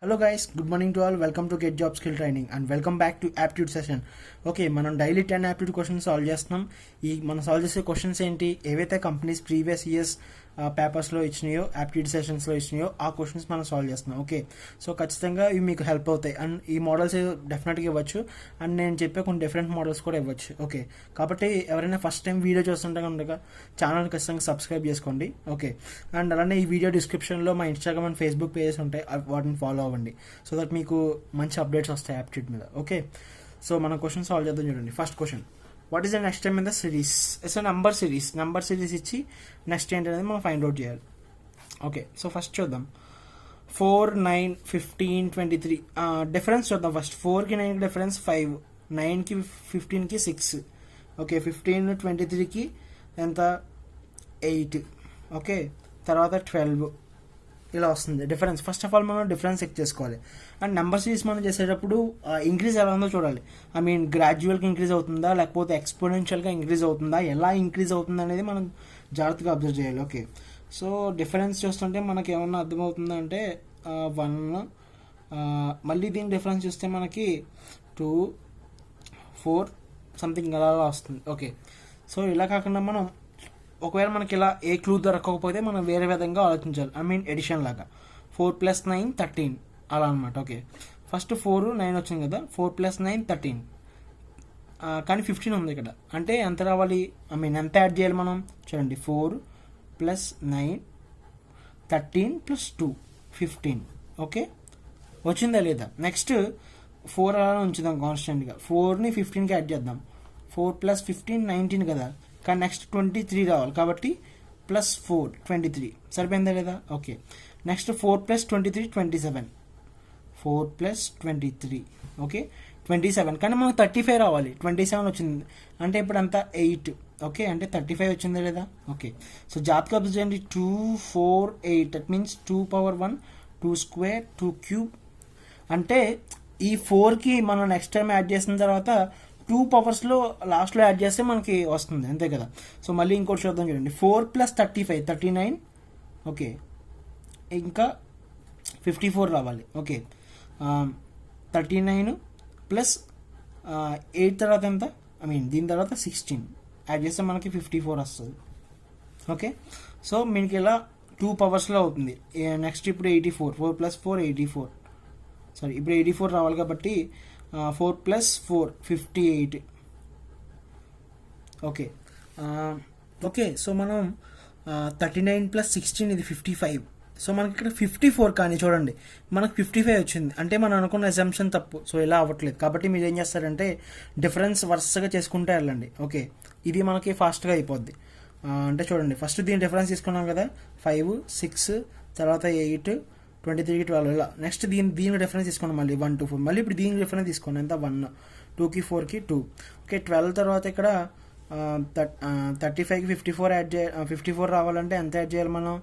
Hello guys, good morning to all. Welcome to get job skill training and welcome back to aptitude session. Okay, మనం daily 10 aptitude questions solve చేస్తున్నాం. మనం solve చేసే questions ఏంటి, ఏవైతే companies previous years పేపర్స్లో ఇచ్చినాయో, aptitude సెషన్స్లో ఇచ్చినాయో ఆ questions మనం solve చేస్తున్నాం. ఓకే, సో ఖచ్చితంగా ఇవి మీకు హెల్ప్ అవుతాయి అండ్ ఈ మోడల్స్ డెఫినెట్గా ఇవ్వచ్చు అండ్ నేను చెప్పే కొన్ని డిఫరెంట్ మోడల్స్ కూడా ఇవ్వచ్చు. ఓకే, కాబట్టి ఎవరైనా ఫస్ట్ టైం వీడియో చూస్తుంటే కనుక ఛానల్ ఖచ్చితంగా సబ్స్క్రైబ్ చేసుకోండి. ఓకే, అండ్ అలానే ఈ వీడియో డిస్క్రిప్షన్లో మా ఇన్స్టాగ్రామ్ అండ్ ఫేస్బుక్ పేజెస్ ఉంటాయి, వాటిని ఫాలో అవ్వండి సో దట్ మీకు మంచి అప్డేట్స్ వస్తాయి యాప్ట్యూడ్ మీద. ఓకే, సో మనం క్వశ్చన్ సాల్వ్ చేద్దాం. చూడండి, first question, what is the next time in the series? It's number series ఇచ్చి నెక్స్ట్ ఏంటి అనేది మనం ఫైండ్ అవుట్ చేయాలి. ఓకే, సో ఫస్ట్ చూద్దాం. 4, 9, 15, 23 డిఫరెన్స్ చూద్దాం. ఫస్ట్ 4కి 9కి డిఫరెన్స్ 5, 9కి 15కి 6. ఓకే, 15 23కి ఎంత 8. ఓకే, తర్వాత 12 ఇలా వస్తుంది డిఫరెన్స్. ఫస్ట్ ఆఫ్ ఆల్ మనం డిఫరెన్స్ చెక్ చేసుకోవాలి అండ్ నెంబర్ సిరీస్ మనం చేసేటప్పుడు ఇంక్రీజ్ ఎలా ఉందో చూడాలి. ఐ మీన్ గ్రాడ్యువల్గా ఇంక్రీజ్ అవుతుందా లేకపోతే ఎక్స్పోనెన్షియల్గా ఇంక్రీజ్ అవుతుందా, ఎలా ఇంక్రీజ్ అవుతుంది అనేది మనం జాగ్రత్తగా అబ్జర్వ్ చేయాలి. ఓకే, సో డిఫరెన్స్ చూస్తుంటే మనకి ఏమన్నా అర్థమవుతుందంటే 1, మళ్ళీ దీని డిఫరెన్స్ చూస్తే మనకి 2, 4 సంథింగ్ అలా వస్తుంది. ఓకే, సో ఇలా కాకుండా మనం ఒకవేళ మనకి ఇలా ఏ క్లూ దొరకకపోతే మనం వేరే విధంగా ఆలోచించాలి. ఐ మీన్ ఎడిషన్ లాగా 4 + 9 13 అలా అనమాట. ఓకే, ఫస్ట్ 4, 9 వచ్చింది కదా, 4 + 9 13, కానీ 15 ఉంది ఇక్కడ. అంటే ఎంత రావాలి, ఐ మీన్ ఎంత యాడ్ చేయాలి మనం? చూడండి, 4 + 9 13 + 2 15. ఓకే, వచ్చిందా లేదా? నెక్స్ట్ 4 అలా ఉంచుదాం కాన్స్టెంట్గా. 4ని 15కి యాడ్ చేద్దాం. 4 + 15 19 కదా, కానీ నెక్స్ట్ 23 రావాలి కాబట్టి +4 23 సరిపోయిందా లేదా? ఓకే, నెక్స్ట్ 4 + 23 27, 4 + 23 ఓకే 27, కానీ మనకు 35 రావాలి. 27 వచ్చింది అంటే ఇప్పుడు అంతా 8. ఓకే, అంటే 35 వచ్చిందా లేదా? ఓకే, సో జాగ్రత్తగా అబ్జర్వ్ చేయండి. 2 4 8 that means 2 power 1 2 square 2 cube. అంటే ఈ 4కి మనం నెక్స్ట్ టైం యాడ్ చేసిన తర్వాత 2 పవర్స్లో లాస్ట్లో యాడ్ చేస్తే మనకి వస్తుంది, అంతే కదా. సో మళ్ళీ ఇంకోటి చూద్దాం. చూడండి, 4 + 35 39. ఓకే, ఇంకా 54 రావాలి. ఓకే, 39 + 8 తర్వాత ఎంత, ఐ మీన్ దీని తర్వాత 16 యాడ్ చేస్తే మనకి 54 వస్తుంది. ఓకే, సో మీకు ఇలా 2 పవర్స్లో అవుతుంది. నెక్స్ట్ ఇప్పుడు 84, 4 + 4 84, సారీ ఇప్పుడు 84 రావాలి కాబట్టి 4 + 4 58. ఓకే, ఓకే, సో మనం 39 + 16 ఇది 55. సో మనకి ఇక్కడ 54, కానీ చూడండి మనకు 55 వచ్చింది అంటే మనం అనుకున్న అజంప్షన్ తప్పు. సో ఇలా అవ్వట్లేదు కాబట్టి మీరు ఏం చేస్తారంటే డిఫరెన్స్ వరుసగా చేసుకుంటే వెళ్ళండి. ఓకే, ఇది మనకి ఫాస్ట్గా అయిపోద్ది. అంటే చూడండి, ఫస్ట్ దీని డిఫరెన్స్ తీసుకున్నాం కదా, 5 6 తర్వాత 8 23కి 12 ఇలా. నెక్స్ట్ దీని డిఫరెన్స్ తీసుకోండి, మళ్ళీ 1 2 4, మళ్ళీ ఇప్పుడు దీని డిఫరెన్స్ తీసుకోండి, ఎంత 1, 2కి 4కి 2. ఓకే, 12 తర్వాత ఇక్కడ 35కి 54 యాడ్ చేయాలి. 54 రావాలంటే ఎంత యాడ్ చేయాలి మనం?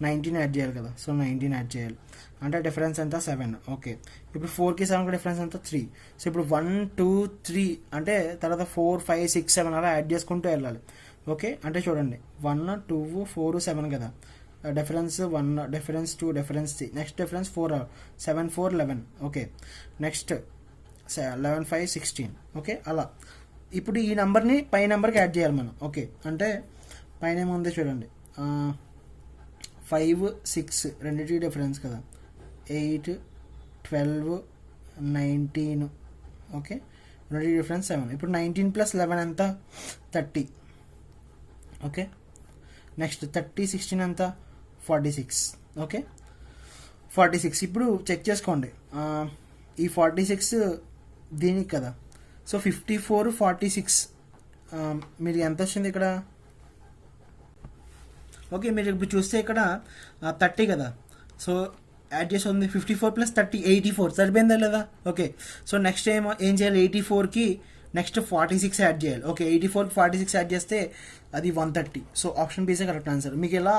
19 యాడ్ చేయాలి కదా, సో 19 యాడ్ చేయాలి అంటే డిఫరెన్స్ ఎంత 7. ఓకే, ఇప్పుడు 4కి 7కి డిఫరెన్స్ ఎంత 3. సో ఇప్పుడు 1 2 3 అంటే తర్వాత 4 5 6 7 అలా యాడ్ చేసుకుంటూ వెళ్ళాలి. ఓకే, అంటే చూడండి 1 2 4 7 కదా, difference 1, difference 2, difference 3, next difference 4, 7 4 11. Okay, next 11 5 16. Okay, అలా ఇప్పుడు ఈ నెంబర్ని పై నెంబర్కి యాడ్ చేయాలి మనం. ఓకే, అంటే పైన ఏముంది చూడండి, 5 6 రెండింటికి డిఫరెన్స్ కదా, 8 12 19. ఓకే, రెండింటికి డిఫరెన్స్ 7. ఇప్పుడు 19 + 11 ఎంత 30. ఓకే, నెక్స్ట్ 30 16 ఎంత 46. ఓకే, 46. ఇప్పుడు చెక్ చేసుకోండి, ఈ 46 దీనికి కదా, సో 54 46 మీరు ఎంత వచ్చింది ఇక్కడ? ఓకే, మీరు ఇప్పుడు చూస్తే ఇక్కడ 30 కదా, సో యాడ్ చేసి ఉంది 54 + 30 84 సరిపోయిందా లేదా? ఓకే, సో నెక్స్ట్ ఏం చేయాలి, 84కి నెక్స్ట్ 46 యాడ్ చేయాలి. ఓకే, 84కి 46 యాడ్ చేస్తే అది 130. సో ఆప్షన్ బీసే కరెక్ట్ ఆన్సర్. మీకు ఇలా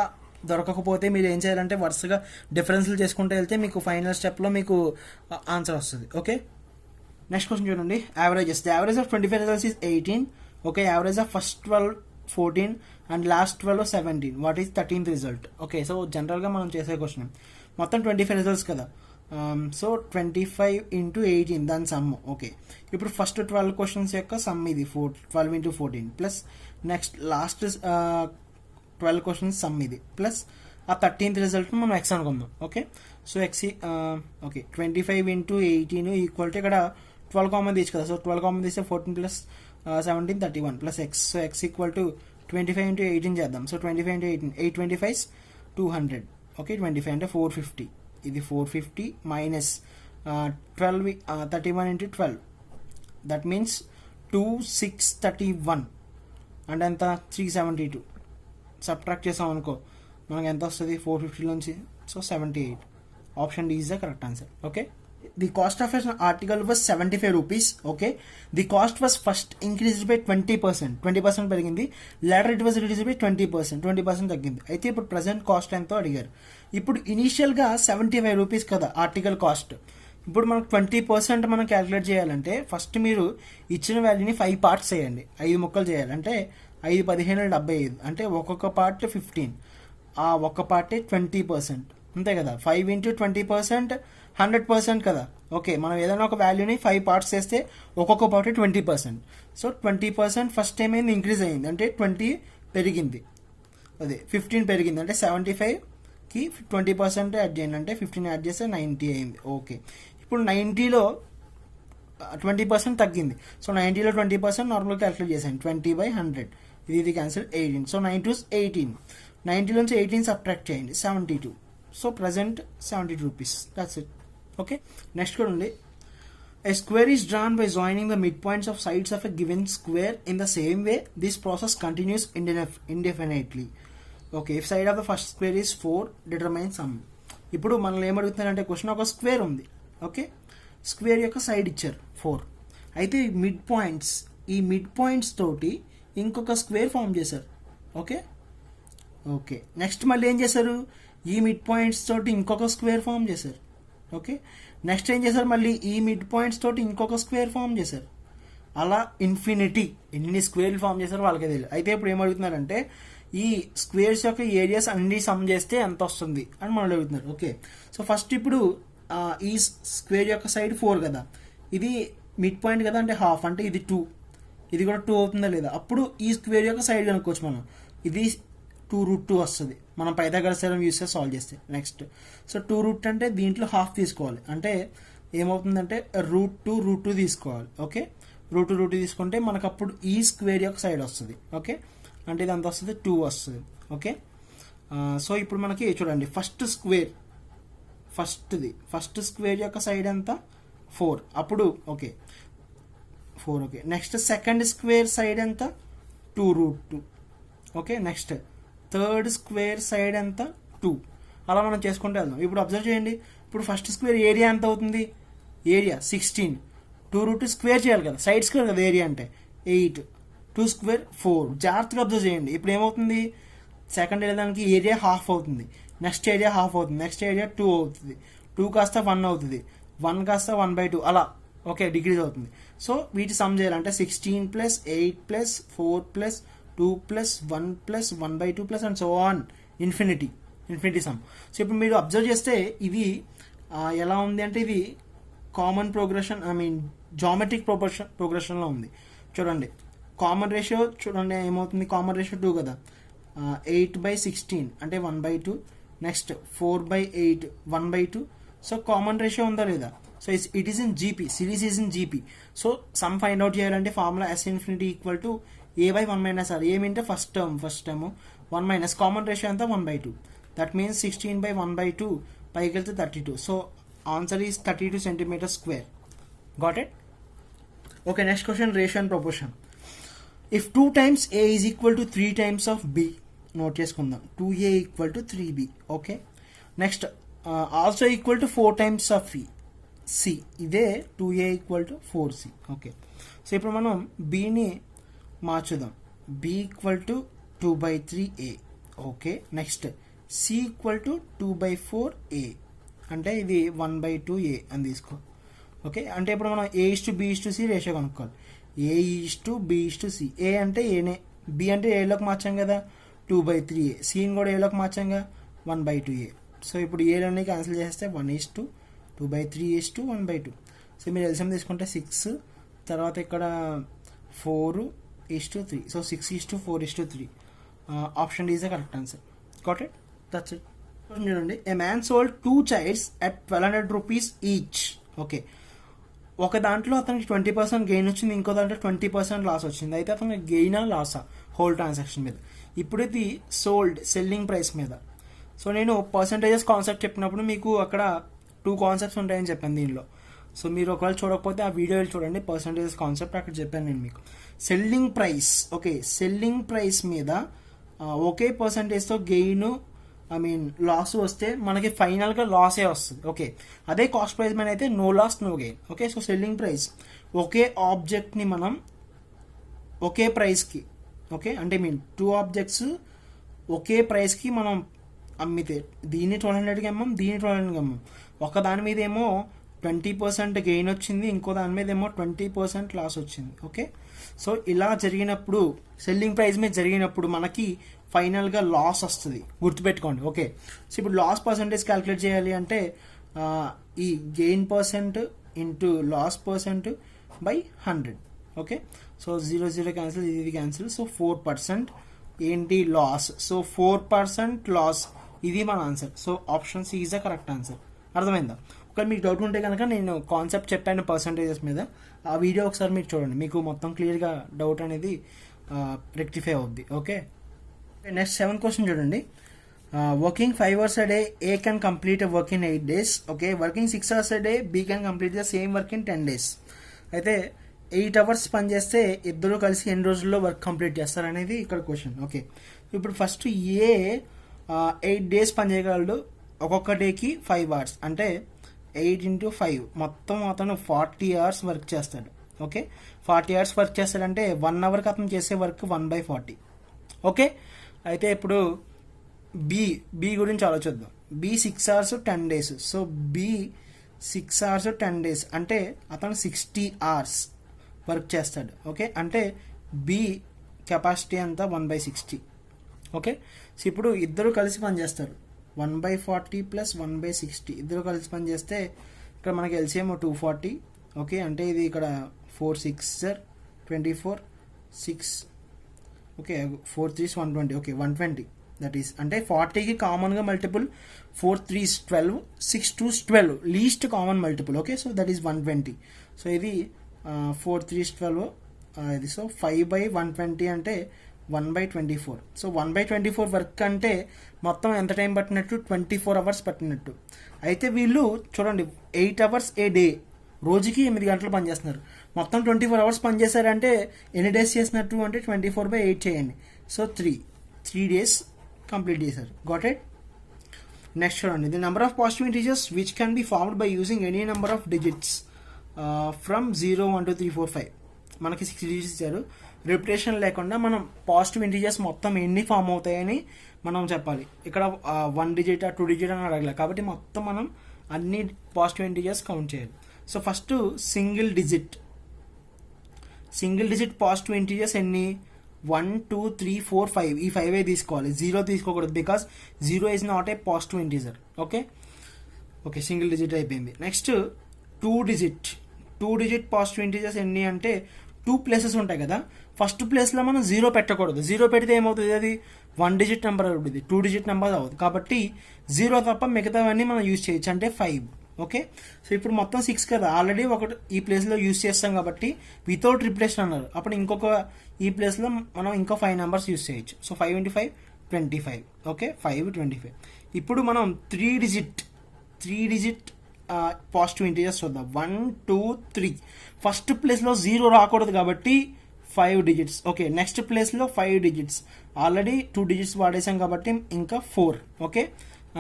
దొరకకపోతే మీరు ఏం చేయాలంటే వరుసగా డిఫరెన్స్లు చేసుకుంటూ వెళ్తే మీకు ఫైనల్ స్టెప్లో మీకు ఆన్సర్ వస్తుంది. ఓకే, నెక్స్ట్ క్వశ్చన్ చూడండి, averages. The average of 25 results is 18. Okay, average of first 12 14 and last 12 17. What is 13th result? Okay, so జనరల్గా మనం చేసే క్వశ్చన్ మొత్తం 25 రిజల్ట్స్ కదా, సో 25 ఇంటూ 18 దాని సమ్. ఓకే, ఇప్పుడు ఫస్ట్ 12 క్వశ్చన్స్ యొక్క సమ్ ఇది 12 into 14 plus next last 12 questions some ఇది ప్లస్ ఆ 13th రిజల్ట్ మనం ఎక్స్ అనుకుందాం. Okay, so X okay 25 into 18 equal to ఇక్కడ 12 కామన్ తీసు కదా. సో 12 కామన్ తీస్తే 14 plus 17 31 plus X. So X equal to 25 into 18 చేద్దాం. So 25 into 18 825 200. ఓకే, 25 అంటే 450. ఇది 450 మైనస్ 12 31 ఇంటూ 12 దట్ మీన్స్ 2631 అంటే ఎంత 372. సబ్ట్రాక్ట్ చేసాం అనుకో మనకు ఎంత వస్తుంది 450 నుంచి. So 78. Option D is the correct answer. Okay, the cost of an article was 75 rupees. Okay, the cost was first increased by 20% పెరిగింది. Later it was reduced by 20% తగ్గింది. అయితే ఇప్పుడు ప్రజెంట్ కాస్ట్ ఎంతో అడిగారు. ఇప్పుడు ఇనీషియల్గా 75 రూపీస్ కదా ఆర్టికల్ కాస్ట్. ఇప్పుడు మనకు 20% మనం క్యాలిక్యులేట్ చేయాలంటే ఫస్ట్ మీరు ఇచ్చిన వాల్యూని 5 పార్ట్స్ చేయండి, 5 ముక్కలు చేయాలి. అంటే 5 15 75 అంటే ఒక్కొక్క పార్ట్ 15, ఆ ఒక్క పార్టే 20%, అంతే కదా. 5 ఇంటూ 20% 100% కదా. ఓకే, మనం ఏదైనా ఒక వాల్యూని 5 పార్ట్స్ చేస్తే ఒక్కొక్క పార్ట్ 20%. సో 20% ఫస్ట్ టైం అయింది ఇంక్రీజ్ అయింది అంటే 20 పెరిగింది, అదే 15 పెరిగింది అంటే 75కి 20% యాడ్ చేయండి అంటే 15 యాడ్ చేస్తే 90 అయింది. ఓకే, ఇప్పుడు 90లో 20% తగ్గింది. సో 90లో 20% నార్మల్ క్యాలిక్యులేట్ చేసాను 20/100. ఇది క్యాన్సిల్ 18. సో 9 2 18. 90 నుంచి 18 సబ్ట్రాక్ట్ చేయండి 72. So present 72 rupees. That's it. Okay, next కూడా ఉంది. A square is drawn by joining the midpoints of sides of a given square in the same way. This process continues indefinitely. Okay, if side of the first square is 4, determine sum. ఇప్పుడు మనల్ని ఏమడుగుతున్నారంటే question ఒక square ఉంది. Okay, square యొక్క side ఇచ్చారు 4. అయితే ఈ mid points తోటి ఇంకొక స్క్వేర్ ఫామ్ చేశారు. ఓకే ఓకే నెక్స్ట్ మళ్ళీ ఏం చేశారు, ఈ మిడ్ పాయింట్స్ తోటి ఇంకొక స్క్వేర్ ఫామ్ చేశారు. ఓకే, నెక్స్ట్ ఏం చేశారు, మళ్ళీ ఈ మిడ్ పాయింట్స్ తోటి ఇంకొక స్క్వేర్ ఫామ్ చేశారు. అలా ఇన్ఫినిటీ ఎన్ని స్క్వేర్లు ఫామ్ చేశారో వాళ్ళకే తెలియదు. అయితే ఇప్పుడు ఏమడుగుతున్నారంటే ఈ స్క్వేర్స్ యొక్క ఏరియాస్ అన్ని సమ్ చేస్తే ఎంత వస్తుంది అని మనం అడుగుతున్నారు. ఓకే, సో ఫస్ట్ ఇప్పుడు ఈ స్క్వేర్ యొక్క సైడ్ 4 కదా, ఇది మిడ్ పాయింట్ కదా అంటే హాఫ్ అంటే ఇది 2, ఇది కూడా 2 అవుతుందా లేదా. అప్పుడు ఈ స్క్వేర్ యొక్క సైడ్ కనుక్కోవచ్చు మనం. ఇది 2√2 వస్తుంది మనం పైథాగరస్ థియరం యూస్ చేసి సాల్వ్ చేస్తే. నెక్స్ట్ సో 2 అంటే దీంట్లో హాఫ్ తీసుకోవాలి అంటే ఏమవుతుందంటే √2 తీసుకోవాలి. ఓకే, √2 తీసుకుంటే మనకు అప్పుడు ఈ స్క్వేర్ యొక్క సైడ్ వస్తుంది. ఓకే, అంటే ఇది ఎంత వస్తుంది 2 వస్తుంది. ఓకే, సో ఇప్పుడు మనకి చూడండి ఫస్ట్ స్క్వేర్ యొక్క సైడ్ ఎంత 4 అప్పుడు okay 4. Okay, next second square side ఎంత 2√2. Okay, next third square side ఎంత 2. అలా మనం చేసుకుంటూ వెళ్దాం. ఇప్పుడు అబ్జర్వ్ చేయండి, ఇప్పుడు ఫస్ట్ స్క్వేర్ ఏరియా ఎంత అవుతుంది, ఏరియా 16, 2√2 స్క్వేర్ చేయాలి కదా, సైడ్ స్క్వేర్ కదా ఏరియా అంటే 8, 2 స్క్వేర్ 4. జాగ్రత్తగా అబ్జర్వ్ చేయండి. ఇప్పుడు ఏమవుతుంది, సెకండ్ దానికి ఏరియా హాఫ్ అవుతుంది, నెక్స్ట్ ఏరియా హాఫ్ అవుతుంది, నెక్స్ట్ ఏరియా 2 అవుతుంది, 2 కాస్త 1 అవుతుంది, 1 కాస్త 1/2 అలా ఓకే డిగ్రీస్ అవుతుంది. సో వీటి సమ్ చేయాలంటే 16 + 8 + 4 + 2 + 1 + 1/2 + and so on infinity some. So ఇప్పుడు మీరు అబ్జర్వ్ చేస్తే ఇది ఎలా ఉంది అంటే ఇది కామన్ ప్రోగ్రెషన్ జామెట్రిక్ ప్రోగ్రెషన్లో ఉంది. చూడండి కామన్ రేషియో చూడండి ఏమవుతుంది, కామన్ రేషియో 2 కదా, 8/16 అంటే 1/2, నెక్స్ట్ 4/8 1/2. సో కామన్ రేషియో ఉందా లేదా. So it is in GP, series is in GP. So sum find out చేయాలంటే ఫార్ములా S∞ = A/1 - R. ఏమింటే ఫస్ట్ టర్మ్ 1 - కామన్ రేషియో అంతా 1/2. దట్ మీన్స్ 16/1/2 పైకి వెళ్తే 32. So answer is 32 cm². Got it. Okay, next question ratio and proportion. If 2 times A is equal to 3 times of B, note చేసుకుందాం 2A = 3B. Okay, next also equal to 4 times of C, ఇదే 2A = 4C. Okay, so ఇప్పుడు మనం Bని మార్చుదాం, B = 2/3A. Okay, next C = 2/4A అంటే ఇది 1/2A అని తీసుకో. Okay, అంటే ఇప్పుడు మనం A:B:C రేషియో కనుక్కోవాలి. A:B:C. A అంటే ఏనే, B అంటే ఏలోకి మార్చాం కదా 2/3A, Cని కూడా ఏలోకి మార్చాంగా 1/2A. సో ఇప్పుడు ఏలోని క్యాన్సిల్ చేస్తే 1:2 2/3:1/2. సో మీరు ఎల్సిఎం తీసుకుంటే 6, తర్వాత ఇక్కడ 4:3. So 6:4:3. Option D is the correct answer. Got it? That's it. చూడండి, a man sold 2 chairs at 1,200 rupees each. Okay, ఒక దాంట్లో అతనికి 20% గెయిన్ వచ్చింది, ఇంకో దాంట్లో 20% లాస్ వచ్చింది. అయితే అతనికి గెయినా లాసా హోల్ ట్రాన్సాక్షన్ మీద? ఇప్పుడు ఇది సెల్లింగ్ ప్రైస్ మీద. సో నేను పర్సంటేజెస్ కాన్సెప్ట్ చెప్పినప్పుడు మీకు అక్కడ 2 కాన్సెప్ట్స్ ఉంటాయని చెప్పాను దీనిలో. సో మీరు ఒకవేళ చూడకపోతే ఆ వీడియో చూడండి, పర్సంటేజెస్ కాన్సెప్ట్ అక్కడ చెప్పాను నేను మీకు. Selling price, okay, selling price మీద ఒకే పర్సంటేజ్తో గెయిన్ లాస్ వస్తే మనకి ఫైనల్గా లాసే వస్తుంది. ఓకే, అదే కాస్ట్ ప్రైస్ మీద అయితే no loss no gain. Okay, so selling price ఒకే ఆబ్జెక్ట్ని మనం ఒకే ప్రైస్కి, ఓకే అంటే 2 ఆబ్జెక్ట్స్ ఒకే ప్రైస్కి మనం అమ్మితే దీన్ని 1200కి అమ్మాం, దీన్ని 1200కి అమ్మాం. ఒక దాని మీద ఏమో 20% గెయిన్ వచ్చింది, ఇంకో దాని మీద ఏమో 20% లాస్ వచ్చింది. ఓకే, సో ఇలా జరిగినప్పుడు సెల్లింగ్ ప్రైస్ మీద జరిగినప్పుడు మనకి ఫైనల్గా లాస్ వస్తుంది, గుర్తుపెట్టుకోండి. ఓకే, సో ఇప్పుడు లాస్ పర్సంటేజ్ క్యాలిక్యులేట్ చేయాలి అంటే ఈ gain percent into loss percent by 100. Okay, so 0 0 cancel, ఇది క్యాన్సిల్. సో 4% ఏంటి లాస్. సో 4% లాస్, ఇది మన answer. So option C is the correct answer. అర్థమైందా? ఒకవేళ మీకు డౌట్ ఉంటే కనుక నేను కాన్సెప్ట్ చెప్పాను పర్సంటేజెస్ మీద, ఆ వీడియో ఒకసారి మీరు చూడండి, మీకు మొత్తం క్లియర్గా డౌట్ అనేది రెక్టిఫై అవుద్ది. ఓకే, నెక్స్ట్ 7th క్వశ్చన్ చూడండి. Working 5 hours a day, A can complete a work in 8 days. Okay, working 6 hours a day, B can complete the same work in 10 days. అయితే 8 hours పని చేస్తే ఇద్దరు కలిసి ఎన్ని రోజుల్లో వర్క్ కంప్లీట్ చేస్తారు అనేది ఇక్కడ క్వశ్చన్. ఓకే, ఇప్పుడు ఫస్ట్ ఏ 8 days పని చేయగలడు, ఒక్కొక్క డేకి 5 hours, అంటే 8 into 5 మొత్తం అతను 40 hours వర్క్ చేస్తాడు. ఓకే, 40 hours వర్క్ చేస్తాడంటే 1 hourకి అతను చేసే వర్క్ 1/40. ఓకే, అయితే ఇప్పుడు బి గురించి ఆలోచిద్దాం. B 6 hours 10 days. So B 6 hours 10 days అంటే అతను 60 hours వర్క్ చేస్తాడు. ఓకే, అంటే బి కెపాసిటీ అంతా 1/60. ఓకే, సో ఇప్పుడు ఇద్దరు కలిసి పనిచేస్తారు, 1/40 + 1/60 ఇద్దరు కలిసి పని చేస్తే ఇక్కడ మనకి ఎల్సిఎం 240. ఓకే, అంటే ఇది ఇక్కడ 4 6 24 6. ఓకే, 4 3 120. ఓకే, 120. దట్ ఈస్ అంటే 40కి కామన్గా multiple 4 3 12, 6 2 12 least common multiple. Okay, so that is 120. So ఇది 4 3 12 ఇది. సో 5/120 అంటే 1/24. సో 1/24 వర్క్ అంటే మొత్తం ఎంత టైం పట్టినట్టు? 24 hours పట్టినట్టు. అయితే వీళ్ళు చూడండి 8 hours ఏ డే, రోజుకి 8 గంటలు పనిచేస్తున్నారు. మొత్తం 24 hours పనిచేశారంటే ఎన్ని డేస్ చేసినట్టు అంటే 24/8 చేయండి. సో 3 days కంప్లీట్ చేశారు. Got it? నెక్స్ట్ చూడండి, the number of positive integers which can be formed by using any number of digits from 0 1 2 3 4 5. మనకి 6 digits ఇచ్చారు. రిపిటేషన్ లేకుండా మనం పాజిటివ్ ఇంటీజర్స్ మొత్తం ఎన్ని ఫామ్ అవుతాయని మనం చెప్పాలి. ఇక్కడ 1 digit 2 digit అని అడగలే, కాబట్టి మొత్తం మనం అన్ని పాజిటివ్ ఇంటీజర్స్ కౌంట్ చేయాలి. So first single digit positive integers ఎన్ని? 1 2 3 4 5. ఈ 5 తీసుకోవాలి, 0 తీసుకోకూడదు, because 0 is not a positive integer. Okay, single digit అయిపోయింది. నెక్స్ట్ 2 digit పాజిటివ్ ఇంటీజర్స్ ఎన్ని అంటే 2 places ఉంటాయి కదా, ఫస్ట్ ప్లేస్లో మనం 0 పెట్టకూడదు. 0 పెడితే ఏమవుతుంది? అది 1 digit నెంబర్ అవుతుంది, 2 digit నెంబర్ అవుతుంది. కాబట్టి 0 తప్ప మిగతావన్నీ మనం యూజ్ చేయొచ్చు, అంటే 5. ఓకే, సో ఇప్పుడు మొత్తం 6 కదా, ఆల్రెడీ ఒకటి ఈ ప్లేస్లో యూజ్ చేస్తాం కాబట్టి వితౌట్ రిప్లేషన్ అన్నారు. అప్పుడు ఇంకొక ఈ ప్లేస్లో మనం ఇంకో 5 numbers యూజ్ చేయొచ్చు. సో 5 × 5 25. ఓకే, 5 25. ఇప్పుడు మనం 3 digit పాజిటివ్ ఇంటీజర్స్ చూద్దాం. 1 2 3. ఫస్ట్ ప్లేస్లో 0 రాకూడదు కాబట్టి 5 digits. ఓకే, నెక్స్ట్ ప్లేస్లో 5 digits. ఆల్రెడీ 2 digits వాడేసాం కాబట్టి ఇంకా 4. ఓకే,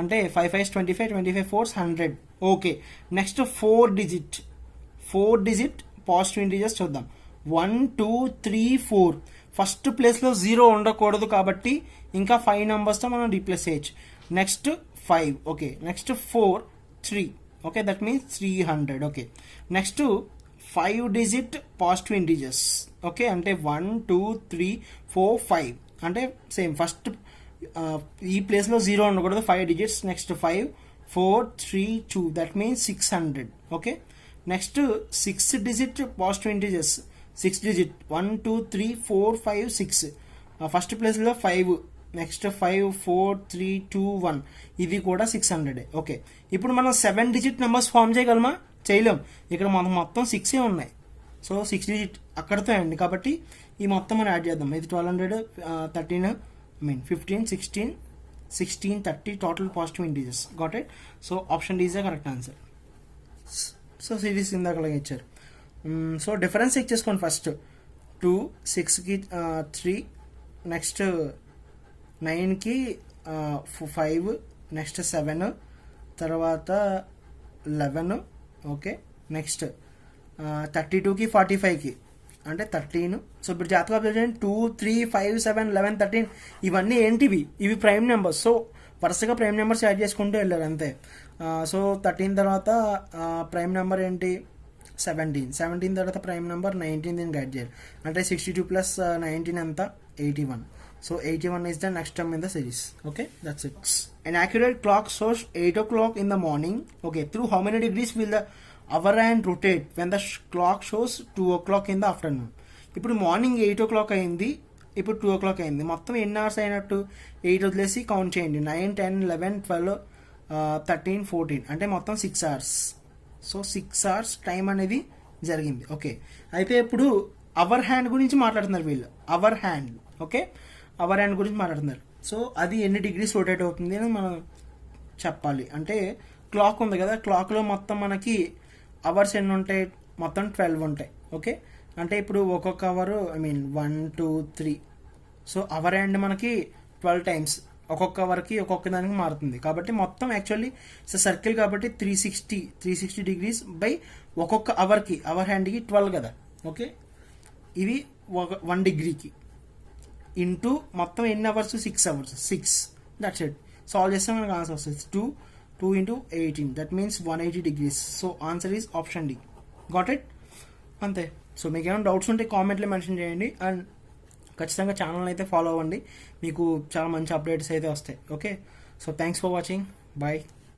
అంటే 5 5 25, 25 4 100. Okay, next 4 digit positive integers చూద్దాం. 1 2 3 4. ఫస్ట్ ప్లేస్లో 0 ఉండకూడదు కాబట్టి ఇంకా 5 numbers మనం రీప్లేస్ చేయొచ్చు. Next 5. Okay, next 4 3. Okay, that means 300. Okay, next 5 digit positive integers. Okay, అంటే 1 2 3 4 5. అంటే సేమ్ ఫస్ట్ ఈ ప్లేస్లో 0 ఉండకూడదు, 5 digits. Next 5 432, that means 600. Okay, next 6 digit positive integers, 6 digit 1 2 3 4 5 6, first ప్లేస్లో 5, నెక్స్ట్ 5 4 3 2 1, ఇది కూడా 600. ఓకే, ఇప్పుడు మనం 7 డిజిట్ నెంబర్స్ ఫామ్ చేయగలమా? చేయలేం. ఇక్కడ మనం మొత్తం 6 ఉన్నాయి. సో 6 డిజిట్ అక్కడితో అండి, కాబట్టి ఈ మొత్తం మనం యాడ్ చేద్దాం. ఇది 1200, 13, 15, 16, 30 total positive integers. Got it? So option D is the correct answer. So series ఇందాకలాగా ఇచ్చారు. సో డిఫరెన్స్ చెక్ చేసుకోండి. ఫస్ట్ 2, 6కి 3, నెక్స్ట్ 9కి 5, నెక్స్ట్ 7, తర్వాత 11. ఓకే, నెక్స్ట్ 32కి 45కి అంటే 13. సో ఇప్పుడు జాతక అబ్జర్వ్ చేయండి, 2 3 5 7 11 13 ఇవన్నీ ఏంటివి? ఇవి ప్రైమ్ నెంబర్స్. సో వరుసగా ప్రైమ్ నెంబర్స్ యాడ్ చేసుకుంటూ వెళ్ళారు అంతే. సో 13 తర్వాత ప్రైమ్ నెంబర్ ఏంటి? 17 తర్వాత ప్రైమ్ నెంబర్ 19 దీన్ని గైడ్ చేయాలి. అంటే 62 ప్లస్ 19 ఎంత? 81. So 81 is the next term in the series. Okay, that's it. An accurate clock shows 8 o'clock in the morning. Okay, through how many degrees will the hour hand rotate when the clock shows 2 o'clock in the afternoon? ఇప్పుడు morning 8 o'clock అయింది, ఇప్పుడు 2 o'clock అయింది. మొత్తం ఎన్ని hours అయినట్టు? 8 వదిలేసి count చేయండి. 9 10 11 12 13 14 అంటే మొత్తం 6 hours. సో 6 hours టైం అనేది జరిగింది. ఓకే, అయితే ఇప్పుడు అవర్ హ్యాండ్ గురించి మాట్లాడుతున్నారు వీళ్ళు. Hour hand. Okay, hour hand గురించి మాట్లాడుతున్నారు. సో అది ఎన్ని డిగ్రీస్ రొటేట్ అవుతుంది అని మనం చెప్పాలి. అంటే క్లాక్ ఉంది కదా, క్లాక్లో మొత్తం మనకి అవర్స్ ఎన్ని ఉంటాయి? మొత్తం 12 ఉంటాయి. ఓకే, అంటే ఇప్పుడు ఒక్కొక్క అవరు 1 2 3. సో అవర్ హ్యాండ్ మనకి 12 టైమ్స్ ఒక్కొక్క అవర్కి ఒక్కొక్క దానికి మారుతుంది. కాబట్టి మొత్తం యాక్చువల్లీ సర్కిల్ కాబట్టి 360 డిగ్రీస్ బై ఒక్కొక్క అవర్కి, అవర్ హ్యాండ్కి 12 కదా. ఓకే, ఇది 1 డిగ్రీకి ఇంటూ మొత్తం ఎన్ని hours? 6 hours. 6, that's it. Solve చేస్తే మనకు ఆన్సర్ వస్తుంది 2 into 18, that means 180 degrees. So answer is option D. Got it? అంతే. సో మీకు ఏమైనా డౌట్స్ ఉంటే కామెంట్లో మెన్షన్ చేయండి. అండ్ ఖచ్చితంగా ఛానల్ అయితే ఫాలో అవ్వండి, మీకు చాలా మంచి అప్డేట్స్ అయితే వస్తాయి. Okay, so thanks for watching. Bye.